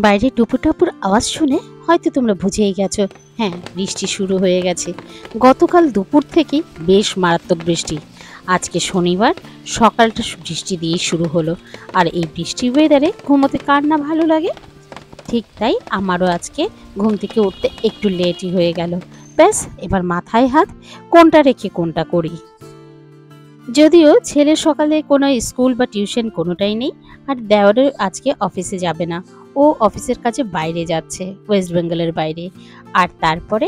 বাইরে টুপুটাপুর আওয়াজ শুনে হয়তো তোমরা বুঝেই গেছো, হ্যাঁ বৃষ্টি শুরু হয়ে গেছে। গতকাল দুপুর থেকে বেশ মারাত্মক বৃষ্টি। আজকে শনিবার সকালটা বৃষ্টি দিয়েই শুরু হলো। আর এই বৃষ্টির ওয়েদারে ঘুমোতে কার না ভালো লাগে। ঠিক তাই আমারও আজকে ঘুম থেকে উঠতে একটু লেটই হয়ে গেল। ব্যাস এবার মাথায় হাত, কোনটা রেখে কোনটা করি। যদিও ছেলের সকালে কোনো স্কুল বা টিউশন কোনোটাই নেই, আর দেওয়ারও আজকে অফিসে যাবে না। ও অফিসের কাছে বাইরে যাচ্ছে, ওয়েস্ট বেঙ্গলের বাইরে। আর তারপরে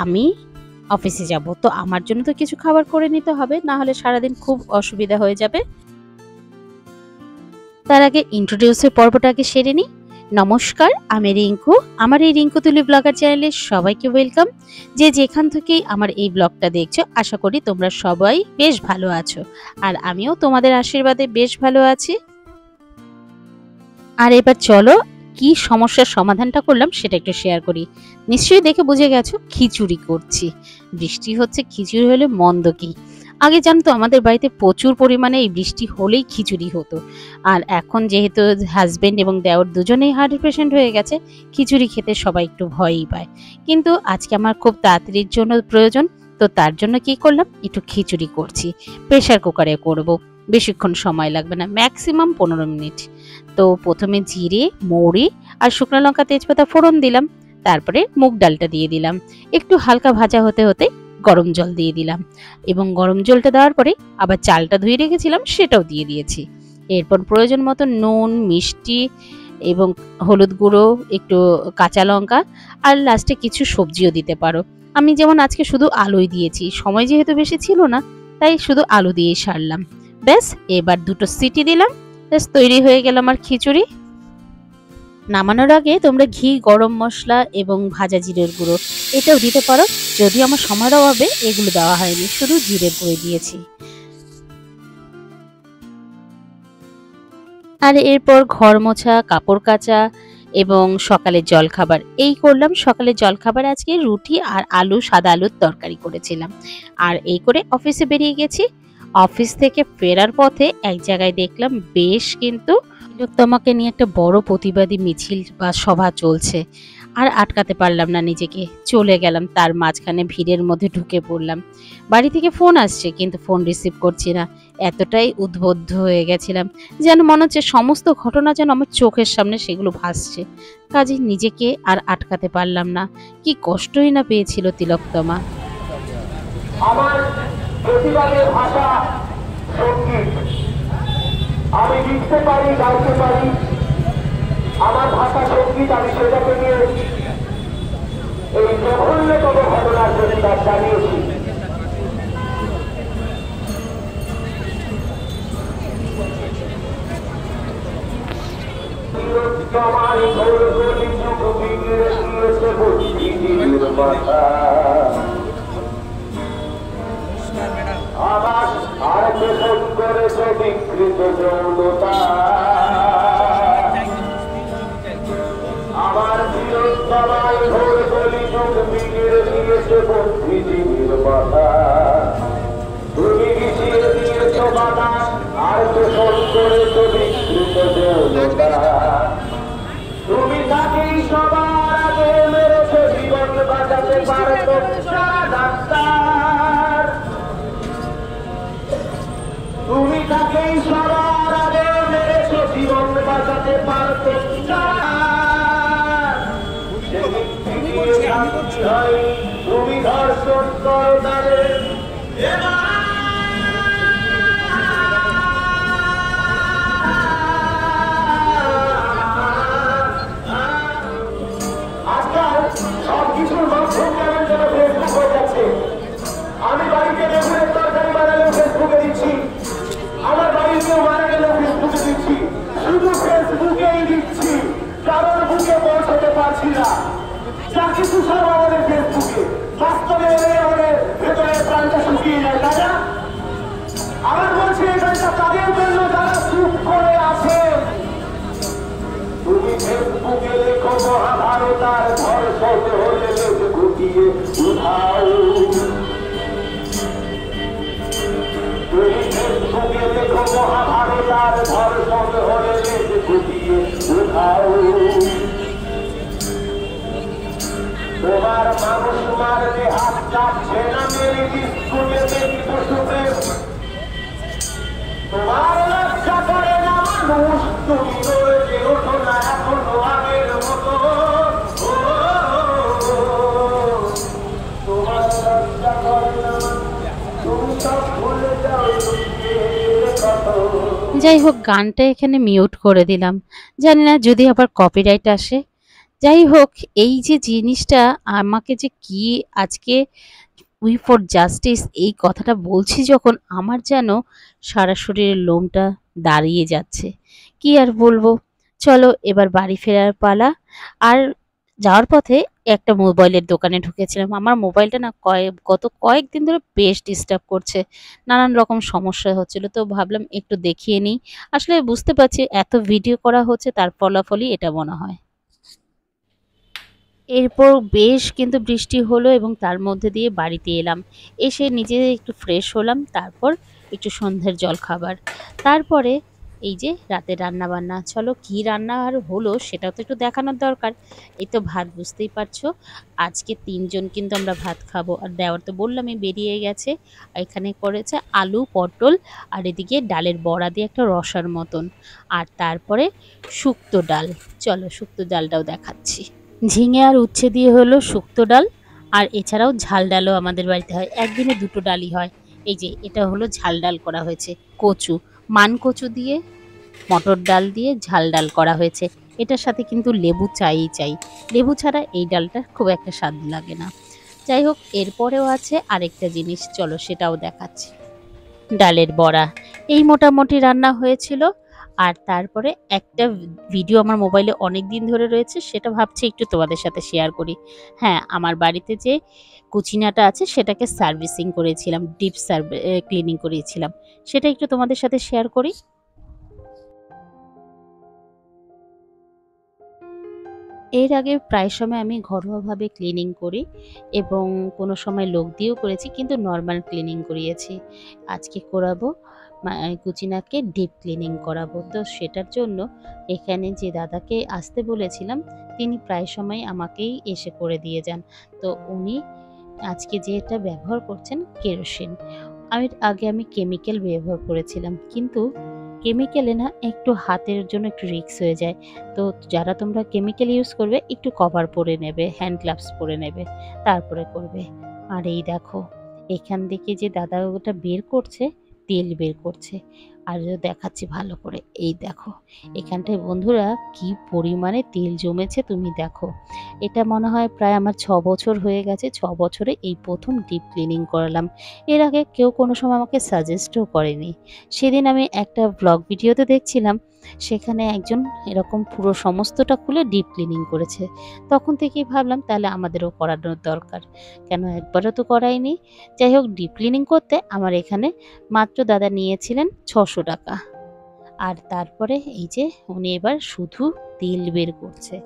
আমি অফিসে যাব, তো আমার জন্য তো কিছু খাবার করে নিতে হবে, না হলে সারাদিন খুব অসুবিধা হয়ে যাবে। তার আগে ইন্ট্রোডিউসের পর্বটাকে সেরে নিই। নমস্কার, আমি রিঙ্কু। আমার এই রিঙ্কু তুলি ব্লগার চ্যানেলে সবাইকে ওয়েলকাম। যে যেখান থেকেই আমার এই ব্লগটা দেখছো, আশা করি তোমরা সবাই বেশ ভালো আছো, আর আমিও তোমাদের আশীর্বাদে বেশ ভালো আছি। আর এবার চলো কি সমস্যার সমাধানটা করলাম সেটা একটু শেয়ার করি। নিশ্চয়ই দেখে বুঝে গেছো খিচুড়ি করছি। বৃষ্টি হচ্ছে, খিচুড়ি হলে মন্দ কি। আগে জানতো আমাদের বাড়িতে প্রচুর পরিমাণে এই বৃষ্টি হলেই খিচুড়ি হতো। আর এখন যেহেতু হাজবেন্ড এবং দেওর দুজনেই হার্টের পেশেন্ট হয়ে গেছে, খিচুড়ি খেতে সবাই একটু ভয়ই পায়। কিন্তু আজকে আমার খুব তাড়াতাড়ির জন্য প্রয়োজন, তো তার জন্য কি করলাম, একটু খিচুড়ি করছি। প্রেশার কুকারে করব, বেশিক্ষণ সময় লাগবে না, ম্যাক্সিমাম 15 মিনিট। তো প্রথমে জিরে, মৌরি আর শুকনো লঙ্কা তেজপাতা ফোড়ন দিলাম। তারপরে মুগ ডালটা দিয়ে দিলাম। একটু হালকা ভাজা হতে হতে গরম জল দিয়ে দিলাম, এবং গরম জলটা দেওয়ার পরে আবার চালটা ধুয়ে রেখেছিলাম সেটাও দিয়ে দিয়েছি। এরপর প্রয়োজন মতো নুন, মিষ্টি এবং হলুদ গুঁড়ো, একটু কাঁচা লঙ্কা, আর লাস্টে কিছু সবজিও দিতে পারো। আমি যেমন আজকে শুধু আলুই দিয়েছি, সময় যেহেতু বেশি ছিল না, তাই শুধু আলু দিয়েই সারলাম। ব্যাস এবার দুটো সিটি দিলাম, ব্যাস তৈরি হয়ে গেল আমার খিচুড়ি। নামানোর আগে তোমরা ঘি, গরম মশলা এবং ভাজা জিরের গুঁড়ো এটাও দিতে পারো। যদিও আমার সময়ের অভাবে এগুলো দেওয়া হয়নি, শুধু জিরের গুঁড়ো দিয়েছি। আর এরপর ঘর মোছা, কাপড় কাচা এবং সকালের জলখাবার এই করলাম। সকালের জলখাবার আজকে রুটি আর সাদা আলুর তরকারি করেছিলাম। আর এই করে অফিসে বেরিয়ে গেছি। অফিস থেকে ফেরার পথে এক জায়গায় দেখলাম বেশ কিন্তু তিলোত্তমাকে নিয়ে একটা বড় প্রতিবাদী মিছিল বা সভা চলছে। আর আটকাতে পারলাম না নিজেকে, চলে গেলাম তার মাঝখানে, ভিড়ের মধ্যে ঢুকে পড়লাম। বাড়ি থেকে ফোন আসছে কিন্তু ফোন রিসিভ করছি না। এতটাই উদ্বুদ্ধ হয়ে গেছিলাম, যেন মনে হচ্ছে সমস্ত ঘটনা যেন আমার চোখের সামনে সেগুলো ভাসছে। কাজে নিজেকে আর আটকাতে পারলাম না। কি কষ্টই না পেয়েছিল তিলোত্তমা। আমার প্রতিবাদের ভাষা সঙ্গীত। আমি লিখতে পারি, গাইতে পারি, আমার ভাষা সঙ্গীত। আমি সেটাকে নিয়ে এই জঘন্যতম ঘটনার প্রতিবাদ জানিয়েছি। আবার আর পেশন করেছে বিকৃত যৌনতা। আমার চিরস্থায় ঘোর গলি যুগ বিগড়ে দিয়েছে বুদ্ধিজীবীর মাথা। তুমি মিশিয়ে দিয়েছ বাতাস আর পেশন করেছে বিকৃত যৌনতা। তুমি তাকেই সবার আগে মেরেছে, জীবন বাঁচাতে পারত সারা ডাক্তার। তুমি তাকেই সবার আগে মেরেছে, জীবন বাঁচাতে পারত তুমি ধর্ষণ করো তাদের। সব কিছুর মাধ্যম কেমন যেন ফেসবুক হয়ে যাচ্ছে। আমি বাড়িতে বেগুনের তরকারি বানালেও ফেসবুকে দিচ্ছি, আমার বাড়ির কেউ মারা গেলেও ফেসবুকে দিচ্ছি। শুধু ফেসবুকেই দিচ্ছি, কারোর বুকে পৌঁছতে পারছি না। যা কিছু সব আমাদের ফেসবুকে, বাস্তবে আমাদের ভেতরের প্রাণটা শুকিয়ে যায়। তারা আমার বলছে এই গানটা তাদের জন্য যারা চুপ করে আছে। তুমি ফেসবুকে লেখো মহাভারত আর ধর্ষণ হলে লেখ গুটিয়ে উঠাও। তুমি ফেসবুকে লেখো মহাভারত আর ধর্ষণ হলে লেখ গুটিয়ে উঠাও। যাচ্ছে না মেরে বিস্কুটেতে পশু প্রেম তোমার লজ্জা করে না মানুষ তুমি রয়েছে ওঠো না এখনো আগের মতো তোমার লজ্জা করে না তুমি সব ভুলে যাও যাই হোক, গানটা এখানে মিউট করে দিলাম, জানি না যদি আবার কপিরাইট আসে। যাই হোক, এই যে জিনিসটা আমাকে যে কি আজকে উই ফর জাস্টিস এই কথাটা বলছি যখন, আমার যেন সারা শরীরের লোমটা দাঁড়িয়ে যাচ্ছে। কি আর বলবো, চলো এবার বাড়ি ফেরার পালা। আর যাওয়ার পথে একটা মোবাইলের দোকানে ঢুকেছিলাম। আমার মোবাইলটা না গত কয়েকদিন ধরে বেশ ডিস্টার্ব করছে, নানান রকম সমস্যা হচ্ছিল, তো ভাবলাম একটু দেখিয়ে নিই। আসলে বুঝতে পারছি এত ভিডিও করা হচ্ছে, তার ফলাফলই এটা মনে হয়। এরপর বেশ কিন্তু বৃষ্টি হলো এবং তার মধ্যে দিয়ে বাড়িতে এলাম। এসে নিজে একটু ফ্রেশ হলাম, তারপর একটু সন্ধ্যের জল খাবার, তারপরে এই যে রাতে রান্না বান্না। চলো কি রান্না আর হলো সেটাও তো একটু দেখানোর দরকার। এই তো ভাত, বুঝতেই পারছো আজকে 3 জন কিন্তু আমরা ভাত খাবো। আর দেওয়ার তো বললামই বেরিয়ে গেছে। এখানে করেছে আলু পটল, আর এদিকে ডালের বড়া দিয়ে একটা রসার মতন, আর তারপরে শুক্তো ডাল। চলো শুক্তো ডালটাও দেখাচ্ছি। ঝিঙে আর উচ্ছে দিয়ে হলো শুক্তো ডাল, আর এছাড়াও ঝাল ডালও আমাদের বাড়িতে হয়, একদিনে 2টো ডালই হয়। এই যে এটা হলো ঝাল ডাল করা হয়েছে, কচু, মান কচু দিয়ে মটর ডাল দিয়ে ঝাল ডাল করা হয়েছে। এটার সাথে কিন্তু লেবু চাই, লেবু ছাড়া এই ডালটা খুব একটা স্বাদ লাগে না। যাই হোক, এরপরেও আছে আরেকটা জিনিস, চলো সেটাও দেখাচ্ছি। ডালের বড়া, এই মোটামুটি রান্না হয়েছিল। আর তারপরে একটা ভিডিও আমার মোবাইলে অনেক দিন ধরে রয়েছে, সেটা ভাবছি একটু তোমাদের সাথে শেয়ার করি। হ্যাঁ, আমার বাড়িতে যে কুচিনাটা আছে সেটাকে সার্ভিসিং করেছিলাম, ডিপ ক্লিনিং করিয়েছিলাম, সেটা একটু তোমাদের সাথে শেয়ার করি। এর আগে প্রায় সময় আমি ঘরোয়াভাবে ক্লিনিং করি এবং কোনো সময় লোক দিয়েও করেছি, কিন্তু নর্মাল ক্লিনিং করিয়েছি। আজকে করাবো কুচিনাকে ডিপ ক্লিনিং করাবো, তো সেটার জন্য এখানে যে দাদাকে আসতে বলেছিলাম তিনি প্রায় সময় আমাকেই এসে করে দিয়ে যান। তো উনি আজকে যেটা ব্যবহার করছেন কেরোসিন। আমি কেমিক্যাল ব্যবহার করেছিলাম, কিন্তু কেমিক্যালে না একটু হাতের জন্য একটু রিস্ক হয়ে যায়। তো যারা তোমরা কেমিক্যাল ইউজ করবে একটু কভার পরে নেবে, হ্যান্ড গ্লাভস পরে নেবে, তারপরে করবে। আর এই দেখো এখান থেকে যে দাদা ওটা বের করছে, তেল বের করছে। আর দেখাচ্ছি ভালো করে, এই দেখো এখানটায় বন্ধুরা কি পরিমাণে তেল জমেছে তুমি দেখো। এটা মনে হয় প্রায় আমার 6 বছর হয়ে গেছে, 6 বছরে এই প্রথম ডিপ ক্লিনিং করালাম। এর আগে কেউ কোনো সময় আমাকে সাজেস্টও করেনি। সেদিন আমি একটা ব্লগ ভিডিওতে দেখছিলাম, সেখানে একজন এরকম পুরো সমস্তটা খুলে ডিপ ক্লিনিং করেছে। তখন থেকেই ভাবলাম তাহলে আমাদেরও করানোর দরকার, কেন একবারও তো করাইনি। যাই হোক, ডিপ ক্লিনিং করতে আমার এখানে মাত্র দাদা নিয়েছিলেন 600 টাকা। আর তারপরে এই যে উনি এবার শুধু তেল বের করছে,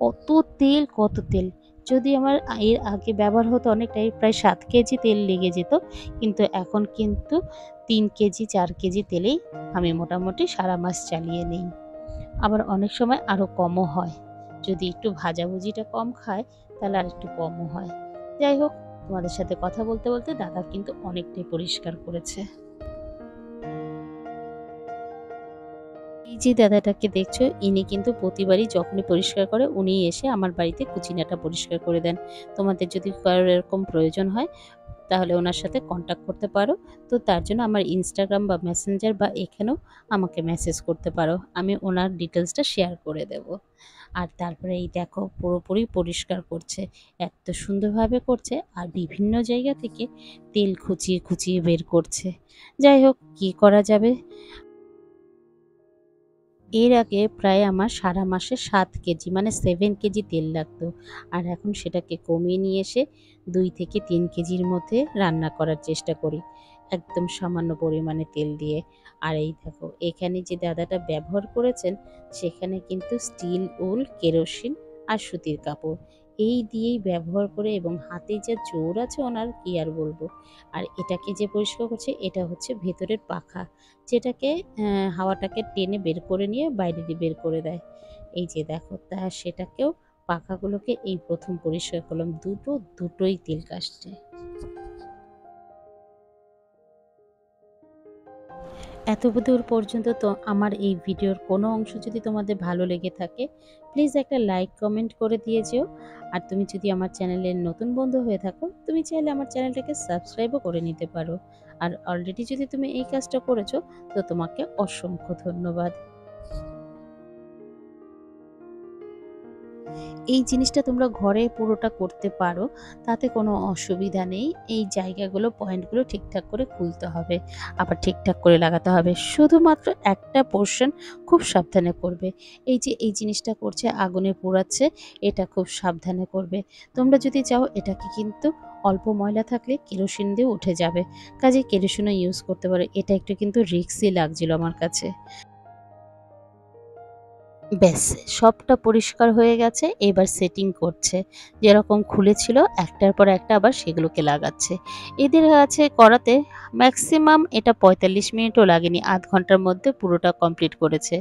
কত তেল কত তেল। যদি আমার এর আগে ব্যবহার হতো অনেকটাই, প্রায় 7 কেজি তেল লেগে যেত, কিন্তু এখন কিন্তু 3 কেজি 4 কেজি তেলেই আমি মোটামুটি সারা মাস চালিয়ে নিই। আবার অনেক সময় আরও কমও হয়, যদি একটু ভাজাভুজিটা কম খায় তাহলে আর একটু কমও হয়। যাই হোক, তোমাদের সাথে কথা বলতে বলতে দাদা কিন্তু অনেকটাই পরিষ্কার করেছে। এই যে দাদাটাকে দেখছো, ইনি কিন্তু প্রতিবারই যখনই পরিষ্কার করে উনি এসে আমার বাড়িতে কুচিনাটা পরিষ্কার করে দেন। তোমাদের যদি কারোর এরকম প্রয়োজন হয় তাহলে ওনার সাথে কন্ট্যাক্ট করতে পারো। তো তার জন্য আমার ইনস্টাগ্রাম বা মেসেঞ্জার বা এখানেও আমাকে মেসেজ করতে পারো, আমি ওনার ডিটেলসটা শেয়ার করে দেব। আর তারপরে এই দেখো পুরোপুরি পরিষ্কার করছে, এত সুন্দরভাবে করছে, আর বিভিন্ন জায়গা থেকে তেল খুঁচিয়ে খুঁচিয়ে বের করছে। যাই হোক, কি করা যাবে। এর আগে প্রায় আমার সারা মাসে 7 কেজি মানে 7 কেজি তেল লাগতো, আর এখন সেটাকে কমিয়ে নিয়ে এসে 2 থেকে 3 কেজির মধ্যে রান্না করার চেষ্টা করি, একদম সামান্য পরিমাণে তেল দিয়ে। আর এই দেখো এখানে যে দাদাটা ব্যবহার করেছেন, সেখানে কিন্তু স্টিল উল, কেরোসিন আর সুতির কাপড় এই দিয়েই ব্যবহার করে, এবং হাতে যা জোর আছে ওনার কি আর বলবো। আর এটাকে যে পরিষ্কার করছে এটা হচ্ছে ভেতরের পাখা, যেটাকে হাওয়াটাকে টেনে বের করে নিয়ে বাইরে দিয়ে বের করে দেয়। এই যে দেখো, তা সেটাকেও পাখাগুলোকে এই প্রথম পরিষ্কার করলাম, দুটোই তেল কাটছে। এত দূর পর্যন্ত তো আমার এই ভিডিওর কোনো অংশ যদি তোমাদের ভালো লেগে থাকে, প্লিজ একটা লাইক কমেন্ট করে দিয়ে যেও। আর তুমি যদি আমার চ্যানেলের নতুন বন্ধু হয়ে থাকো, তুমি চাইলে আমার চ্যানেলটাকে সাবস্ক্রাইবও করে নিতে পারো। আর অলরেডি যদি তুমি এই কাজটা করেছো, তো তোমাকে অসংখ্য ধন্যবাদ। এই জিনিসটা তোমরা ঘরে পুরোটা করতে পারো, তাতে কোনো অসুবিধা নেই। এই জায়গাগুলো পয়েন্টগুলো ঠিকঠাক করে খুলতে হবে, আবার ঠিকঠাক করে লাগাতে হবে। শুধুমাত্র একটা পোর্শন খুব সাবধানে করবে। এই যে এই জিনিসটা করছে, আগুনে পোড়াচ্ছে, এটা খুব সাবধানে করবে। তোমরা যদি চাও, এটাকে কিন্তু অল্প ময়লা থাকলে কেরোসিন দিয়ে উঠে যাবে, কাজে কেরোসিনও ইউজ করতে পারো। এটা একটু কিন্তু রিস্কি লাগছিল আমার কাছে। ব্যাস, সবটা পরিষ্কার হয়ে গেছে। এবার সেটিং করছে, যেরকম খুলেছিল একটার পর একটা আবার সেগুলোকে লাগাচ্ছে। এদের কাছে করাতে ম্যাক্সিমাম এটা ৪৫ মিনিটও লাগেনি, আধ ঘন্টার মধ্যে পুরোটা কমপ্লিট করেছে।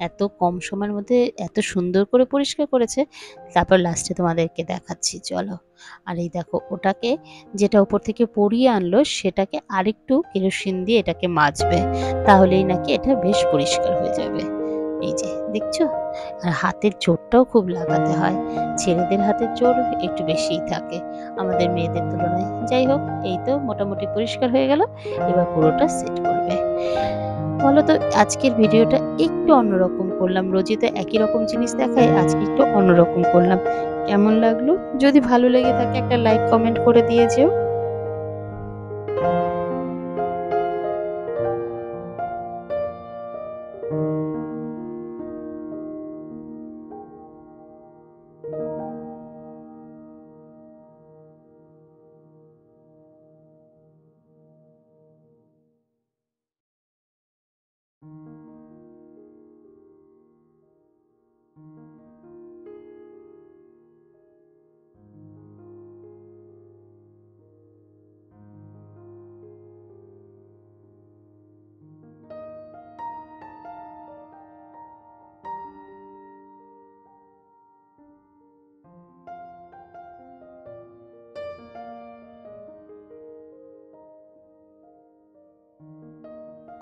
এত কম সময়ের মধ্যে এত সুন্দর করে পরিষ্কার করেছে। তারপর লাস্টে তোমাদেরকে দেখাচ্ছি, চলো। আর এই দেখো, ওটাকে যেটা উপর থেকে পরিয়ে আনলো, সেটাকে আরেকটু কেরোসিন দিয়ে এটাকে মাজবে, তাহলেই নাকি এটা বেশ পরিষ্কার হয়ে যাবে। এই যে দেখছো, আর হাতের জোরটাও খুব লাগাতে হয়। ছেলেদের হাতের জোর একটু বেশিই থাকে আমাদের মেয়েদের তুলনায়। যাই হোক, এই তো মোটামুটি পরিষ্কার হয়ে গেল। এবার পুরোটা সেট করবে। বলো তো, আজকের ভিডিওটা একটু অন্যরকম করলাম। রোজই তো একই রকম জিনিস দেখাই, আজকে একটু অন্যরকম করলাম। কেমন লাগলো? যদি ভালো লেগে থাকে একটা লাইক কমেন্ট করে দিয়ে যেও।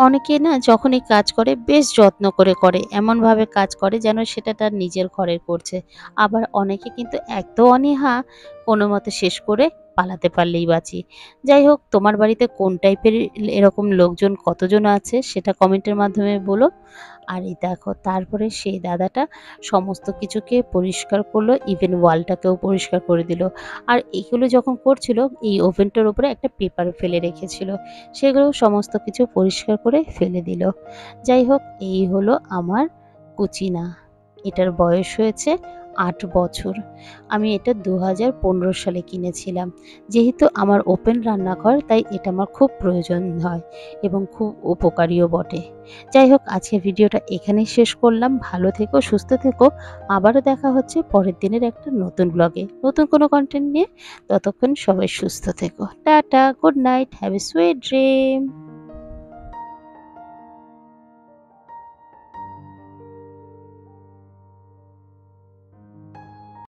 অনেকে না যখন এই কাজ করে বেশ যত্ন করে করে, এমনভাবে কাজ করে যেন সেটা তার নিজের ঘরের করছে। আবার অনেকে কিন্তু এত অনীহা, কোনো মতে শেষ করে পালাতে পারলেই বাঁচি। যাই হোক, তোমার বাড়িতে কোন টাইপের এরকম লোকজন কতজন আছে সেটা কমেন্টের মাধ্যমে বলো। আর এই দেখো, তারপরে সেই দাদাটা সমস্ত কিছুকে পরিষ্কার করলো, ইভেন ওয়ালটাকেও পরিষ্কার করে দিল। আর এগুলো যখন করছিল, এই ওভেনটার উপরে একটা পেপার ফেলে রেখেছিল, সেগুলো সমস্ত কিছু পরিষ্কার করে ফেলে দিল। যাই হোক, এই হলো আমার কুচিনা। এটার বয়স হয়েছে ৮ বছর। আমি এটা ২০১৫ সালে কিনেছিলাম। যেহেতু আমার ওপেন রান্নাঘর, তাই এটা আমার খুব প্রয়োজন হয় এবং খুব উপকারীও বটে। যাই হোক, আজকের ভিডিওটা এখানেই শেষ করলাম। ভালো থেকো, সুস্থ থেকো। আবারও দেখা হচ্ছে পরের দিনের একটা নতুন ব্লগে, নতুন কোনো কন্টেন্ট নিয়ে। ততক্ষণ সবাই সুস্থ থেকো। Tata, good night, have a sweet dream.